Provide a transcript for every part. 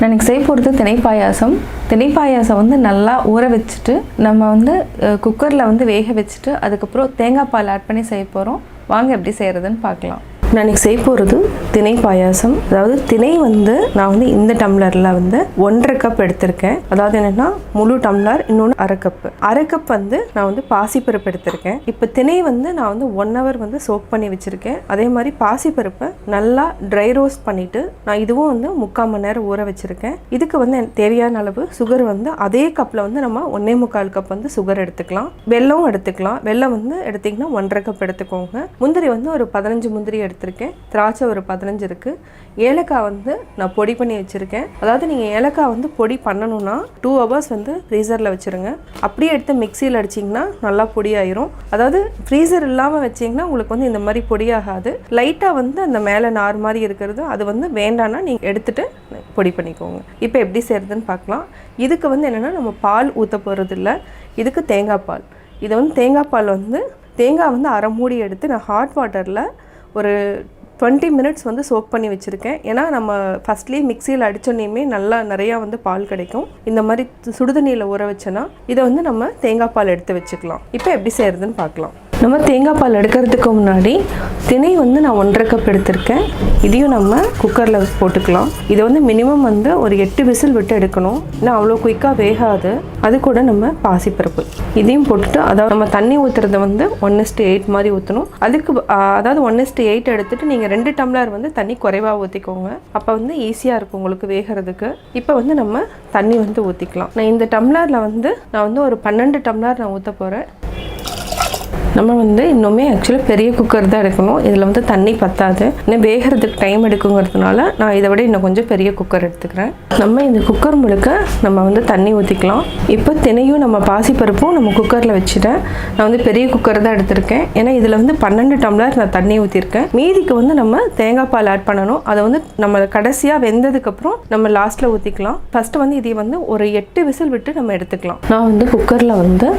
நான் இன்றைக்கி செய்ய போகிறது திணை பாயாசம். திணை பாயாசம் வந்து நல்லா ஊற வச்சுட்டு நம்ம வந்து குக்கரில் வந்து வேக வச்சுட்டு அதுக்கப்புறம் தேங்காய் பால் ஆட் பண்ணி செய்ய போகிறோம். வாங்க எப்படி செய்கிறதுன்னு பார்க்கலாம். நான் இன்றைக்கி செய்ய போகிறது திணை பாயாசம். அதாவது திணை வந்து நான் வந்து இந்த டம்ளரில் வந்து 1.5 கப் எடுத்திருக்கேன். அதாவது என்னென்னா முழு டம்ளர், இன்னொன்று அரை கப் வந்து நான் வந்து பாசிப்பருப்பு எடுத்திருக்கேன். இப்போ திணை வந்து நான் வந்து 1 hour வந்து சோக் பண்ணி வச்சுருக்கேன். அதே மாதிரி பாசிப்பருப்பை நல்லா ட்ரை ரோஸ்ட் பண்ணிவிட்டு நான் இதுவும் வந்து 3/4 மணி நேரம் ஊற வச்சுருக்கேன். இதுக்கு வந்து தேவையான அளவு சுகர் வந்து அதே கப்பில் வந்து நம்ம 1.25 கப் வந்து சுகர் எடுத்துக்கலாம். வெல்லம் எடுத்துக்கலாம். வெல்லம் வந்து எடுத்திங்கன்னா 1.5 கப் எடுத்துக்கோங்க. முந்திரி வந்து ஒரு 15 முந்திரி எடுத்துருக்கேன். திராட்சை ஒரு 15 இருக்குது. ஏலக்காய் வந்து நான் பொடி பண்ணி வச்சுருக்கேன். அதாவது நீங்கள் ஏலக்காய் வந்து பொடி பண்ணணுன்னா 2 hours வந்து ஃப்ரீசரில் வச்சுருங்க. அப்படியே எடுத்து மிக்சியில் அடிச்சிங்கன்னா நல்லா பொடி ஆயிரும். அதாவது ஃப்ரீசர் இல்லாமல் வச்சிங்கன்னா உங்களுக்கு வந்து இந்த மாதிரி பொடியாகாது. லைட்டாக வந்து அந்த மேலே நார் மாதிரி இருக்கிறது அது வந்து வேண்டான்னா நீங்கள் எடுத்துகிட்டு பொடி பண்ணிக்கோங்க. இப்போ எப்படி செய்கிறதுன்னு பார்க்கலாம். இதுக்கு வந்து என்னென்னா நம்ம பால் ஊற்ற போகிறது இல்லை. இதுக்கு தேங்காய் பால். இதை வந்து தேங்காய் பால் வந்து தேங்காய் வந்து அரை மூடி எடுத்து நான் ஹாட் வாட்டரில் ஒரு 20 minutes வந்து சோக் பண்ணி வச்சுருக்கேன். ஏன்னா நம்ம ஃபஸ்ட்லேயே மிக்சியில் அடித்தோன்னே நல்லா நிறையா வந்து பால் கிடைக்கும். இந்த மாதிரி சுடுதண்ணியில் ஊற வச்சோன்னா இதை வந்து நம்ம தேங்காய் பால் எடுத்து வச்சுக்கலாம். இப்போ எப்படி செய்கிறதுன்னு பார்க்கலாம். நம்ம தேங்காய் பால் எடுக்கிறதுக்கு முன்னாடி திணை வந்து நான் 1.5 கப் எடுத்திருக்கேன். இதையும் நம்ம குக்கரில் போட்டுக்கலாம். இதை வந்து மினிமம் வந்து ஒரு 8 விசில் விட்டு எடுக்கணும். ஏன்னா அவ்வளோ குயிக்காக வேகாது. அது கூட நம்ம பாசிப்பருப்பு இதையும் போட்டுட்டு, அதாவது நம்ம தண்ணி ஊற்றுறத வந்து 1:8 மாதிரி ஊற்றணும். அதுக்கு அதாவது 1:8 எடுத்துகிட்டு நீங்கள் 2 டம்ளர் வந்து தண்ணி குறைவாக ஊற்றிக்கோங்க. அப்போ வந்து ஈஸியாக இருக்கும் உங்களுக்கு வேகிறதுக்கு. இப்போ வந்து நம்ம தண்ணி வந்து ஊற்றிக்கலாம். நான் இந்த டம்ளரில் வந்து நான் வந்து ஒரு 12 டம்ளர் நான் ஊற்ற போகிறேன். நம்ம வந்து இன்னுமே ஆக்சுவலாக பெரிய குக்கர் தான் எடுக்கணும். இதில் வந்து தண்ணி பத்தாது. இன்னும் வேகிறதுக்கு டைம் எடுக்குங்கிறதுனால நான் இதை விட இன்னும் கொஞ்சம் பெரிய குக்கர் எடுத்துக்கிறேன். நம்ம இந்த குக்கர் முழுக்க நம்ம வந்து தண்ணி ஊற்றிக்கலாம். இப்போ திணையும் நம்ம பாசிப்பருப்பும் நம்ம குக்கரில் வச்சுட்டேன். நான் வந்து பெரிய குக்கர் தான் எடுத்திருக்கேன். ஏன்னா இதில் வந்து 12 டம்ளர் நான் தண்ணி ஊற்றிருக்கேன். மீதிக்கு வந்து நம்ம தேங்காய் பால் ஆட் பண்ணணும். அதை வந்து நம்ம கடைசியாக வெந்ததுக்கப்புறம் நம்ம லாஸ்ட்டில் ஊற்றிக்கலாம். ஃபஸ்ட்டு வந்து இதை வந்து ஒரு 8 விசில் விட்டு நம்ம எடுத்துக்கலாம். நான் வந்து குக்கரில் வந்து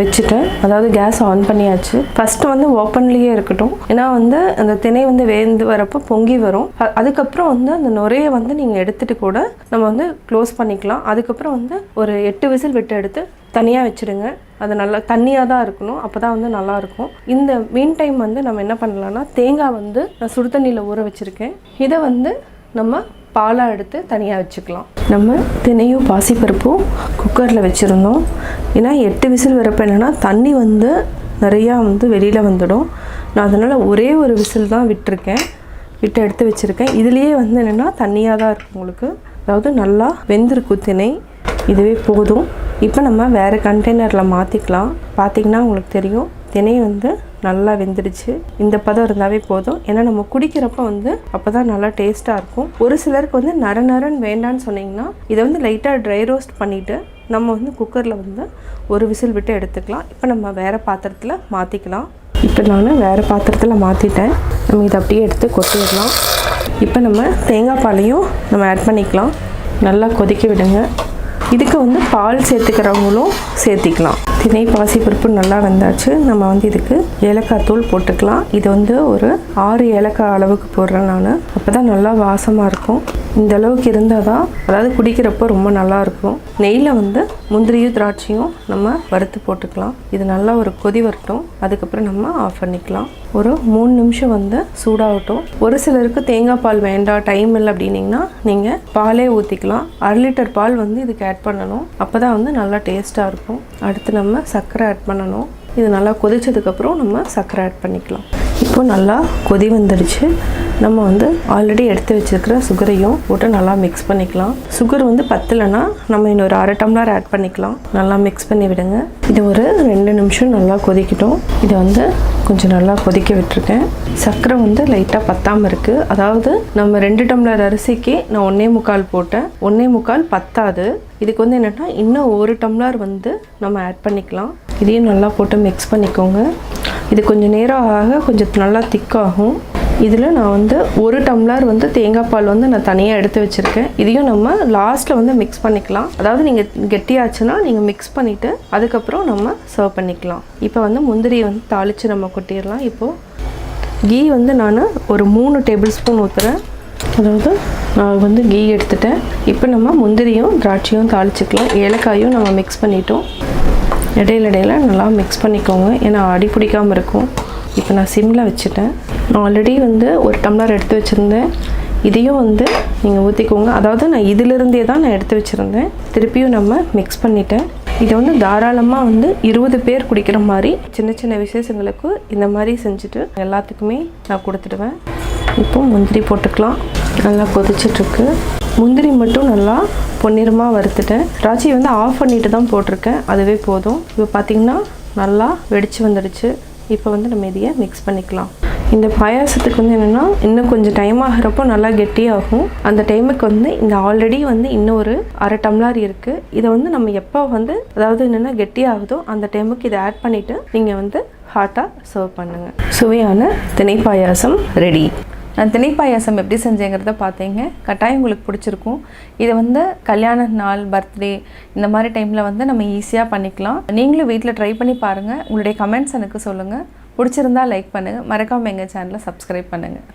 வச்சுட்டேன். அதாவது கேஸ் ஆன் பண்ணியாச்சு. ஃபஸ்ட்டு வந்து ஓப்பன்லேயே இருக்கட்டும். ஏன்னா வந்து அந்த திணை வந்து வேந்து வரப்போ பொங்கி வரும். அதுக்கப்புறம் வந்து அந்த நுரையை வந்து நீங்கள் எடுத்துகிட்டு கூட நம்ம வந்து க்ளோஸ் பண்ணிக்கலாம். அதுக்கப்புறம் வந்து ஒரு 8 விசில் விட்டு எடுத்து தனியாக வச்சுடுங்க. அது நல்லா தண்ணியாக தான் இருக்கணும். அப்போ தான் வந்து நல்லாயிருக்கும். இந்த மீன் டைம் வந்து நம்ம என்ன பண்ணலான்னா தேங்காய் வந்து நான் சுடு தண்ணியில் ஊற வச்சுருக்கேன். இதை வந்து நம்ம பாலாக எடுத்து தனியாக வச்சுக்கலாம். நம்ம திணையும் பாசிப்பருப்பும் குக்கரில் வச்சுருந்தோம். ஏன்னா 8 விசில் வரப்போ என்னென்னா தண்ணி வந்து நிறையா வந்து வெளியில் வந்துடும். நான் அதனால் ஒரே ஒரு விசில் தான் விட்டுருக்கேன். விட்டு எடுத்து வச்சுருக்கேன். இதுலேயே வந்து என்னென்னா தண்ணியாக தான் இருக்கும் உங்களுக்கு. அதாவது நல்லா வெந்திருக்கும் திணை. இதுவே போதும். இப்போ நம்ம வேறு கண்டெய்னரில் மாற்றிக்கலாம். பார்த்திங்கன்னா உங்களுக்கு தெரியும் திணை வந்து நல்லா வெந்துடுச்சு. இந்த பதம் இருந்தாவே போதும். ஏன்னா நம்ம குடிக்கிறப்ப வந்து அப்போ தான் நல்லா டேஸ்ட்டாக இருக்கும். ஒரு சிலருக்கு வந்து நரன்னு வேண்டான்னு சொன்னிங்கன்னா இதை வந்து லைட்டாக ட்ரை ரோஸ்ட் பண்ணிவிட்டு நம்ம வந்து குக்கரில் வந்து ஒரு விசில் விட்டு எடுத்துக்கலாம். இப்போ நம்ம வேறு பாத்திரத்தில் மாற்றிக்கலாம். இப்போ நான் வேறு பாத்திரத்தில் மாற்றிட்டேன். நம்ம இதை அப்படியே எடுத்து கொட்டிடலாம். இப்போ நம்ம தேங்காய் பாலையும் நம்ம ஆட் பண்ணிக்கலாம். நல்லா கொதிக்க விடுங்க. இதுக்கு வந்து பால் சேர்த்துக்கிறவங்களும் சேர்த்திக்கலாம். திணை பாசிப்பருப்பு நல்லா வெந்தாச்சு. நம்ம வந்து இதுக்கு ஏலக்காய் தூள் போட்டுக்கலாம். இது வந்து ஒரு 6 ஏலக்காய் அளவுக்கு போடுறேன் நான். அப்போ தான் நல்லா வாசமாக இருக்கும். இந்த அளவுக்கு இருந்தால் தான் அதாவது குடிக்கிறப்போ ரொம்ப நல்லாயிருக்கும். நெய்யில் வந்து முந்திரியும் திராட்சையும் நம்ம வறுத்து போட்டுக்கலாம். இது நல்லா ஒரு கொதி வரட்டும். அதுக்கப்புறம் நம்ம ஆஃப் பண்ணிக்கலாம். ஒரு 3 நிமிஷம் வந்து சூடாகட்டும். ஒரு சிலருக்கு தேங்காய் பால் வேண்டாம், டைம் இல்லை அப்படின்னிங்கன்னா நீங்கள் பாலே ஊற்றிக்கலாம். 1/2 லிட்டர் பால் வந்து இதுக்கு ஆட் பண்ணணும். அப்போ தான் வந்து நல்லா டேஸ்ட்டாக இருக்கும். அடுத்து நம்ம சர்க்கரை ஆட் பண்ணணும். இது நல்லா கொதிச்சதுக்கப்புறம் நம்ம சர்க்கரை ஆட் பண்ணிக்கலாம். இப்போ நல்லா கொதி வந்துடுச்சு. நம்ம வந்து ஆல்ரெடி எடுத்து வச்சுருக்கிற சுகரையும் போட்டு நல்லா மிக்ஸ் பண்ணிக்கலாம். சுகர் வந்து பத்தலைன்னா நம்ம இன்னொரு 1/2 டம்ளர் ஆட் பண்ணிக்கலாம். நல்லா மிக்ஸ் பண்ணி விடுங்க. இது ஒரு 2 நிமிஷம் நல்லா கொதிக்கட்டும். இதை வந்து கொஞ்சம் நல்லா கொதிக்க விட்டுருக்கேன். சர்க்கரை வந்து லைட்டாக பத்தாமல் இருக்குது. அதாவது நம்ம 2 டம்ளர் அரிசிக்கு நான் 1.25 போட்டேன். 1.25 பத்தாது. இதுக்கு வந்து என்னென்னா இன்னும் 1 டம்ளர் வந்து நம்ம ஆட் பண்ணிக்கலாம். இதையும் நல்லா போட்டு மிக்ஸ் பண்ணிக்கோங்க. இது கொஞ்சம் நேரம் ஆக கொஞ்சம் நல்லா திக்காகும். இதில் நான் வந்து 1 டம்ளர் வந்து தேங்காய் பால் வந்து நான் தனியாக எடுத்து வச்சுருக்கேன். இதையும் நம்ம லாஸ்ட்டில் வந்து மிக்ஸ் பண்ணிக்கலாம். அதாவது நீங்கள் கெட்டியாச்சுன்னா நீங்கள் மிக்ஸ் பண்ணிவிட்டு அதுக்கப்புறம் நம்ம சர்வ் பண்ணிக்கலாம். இப்போ வந்து முந்திரியை வந்து தாளித்து நம்ம கொட்டிடலாம். இப்போது கீ வந்து நான் ஒரு 3 டேபிள் ஸ்பூன் ஊற்றுறேன். அதாவது நான் வந்து கீ எடுத்துட்டேன். இப்போ நம்ம முந்திரியும் திராட்சையும் தாளிச்சிக்கலாம். ஏலக்காயும் நம்ம மிக்ஸ் பண்ணிட்டோம். இடையில நல்லா மிக்ஸ் பண்ணிக்கோங்க, ஏன்னா அடி பிடிக்காமல் இருக்கும். இப்போ நான் சிம்மில் வச்சுட்டேன். நான் ஆல்ரெடி வந்து ஒரு டம்ளர் எடுத்து வச்சுருந்தேன். இதையும் வந்து நீங்கள் ஊற்றிக்கோங்க. அதாவது நான் இதிலிருந்தே தான் நான் எடுத்து வச்சுருந்தேன். திருப்பியும் நம்ம மிக்ஸ் பண்ணிட்டேன். இதை வந்து தாராளமாக வந்து 20 பேர் குடிக்கிற மாதிரி சின்ன சின்ன விசேஷங்களுக்கு இந்த மாதிரி செஞ்சுட்டு எல்லாத்துக்குமே நான் கொடுத்துடுவேன். இப்போ முந்திரி போட்டுக்கலாம். நல்லா கொதிச்சிட்ருக்கு. முந்திரி மட்டும் நல்லா பொன்னிறமாக வறுத்துட்டேன். திராட்சையை வந்து ஆஃப் பண்ணிட்டு தான் போட்டிருக்கேன், அதுவே போதும். இப்போ பார்த்திங்கன்னா நல்லா வெடித்து வந்துடுச்சு. இப்போ வந்து நம்ம இதையே மிக்ஸ் பண்ணிக்கலாம். இந்த பாயாசத்துக்கு வந்து என்னென்னா இன்னும் கொஞ்சம் டைம் ஆகிறப்போ நல்லா கெட்டியாகும். அந்த டைமுக்கு வந்து இந்த ஆல்ரெடி வந்து இன்னும் ஒரு அரை டம்ளர் இருக்குது. இதை வந்து நம்ம எப்போ வந்து அதாவது என்னென்னா கெட்டியாகுதோ அந்த டைமுக்கு இதை ஆட் பண்ணிவிட்டு நீங்கள் வந்து ஹாட்டாக சர்வ் பண்ணுங்கள். சுவையான திணை பாயாசம் ரெடி. நான் திணை பாயாசம் எப்படி செஞ்சேங்கிறத பார்த்தீங்க. கட்டாயம் உங்களுக்கு பிடிச்சிருக்கும். இதை வந்து கல்யாண நாள், பர்த்டே இந்த மாதிரி டைமில் வந்து நம்ம ஈஸியாக பண்ணிக்கலாம். நீங்களும் வீட்டில் ட்ரை பண்ணி பாருங்கள். உங்களுடைய கமெண்ட்ஸ் எனக்கு சொல்லுங்கள். பிடிச்சிருந்தா லைக் பண்ணுங்கள். மறக்காமல் எங்கள் சேனலை சப்ஸ்கிரைப் பண்ணுங்கள்.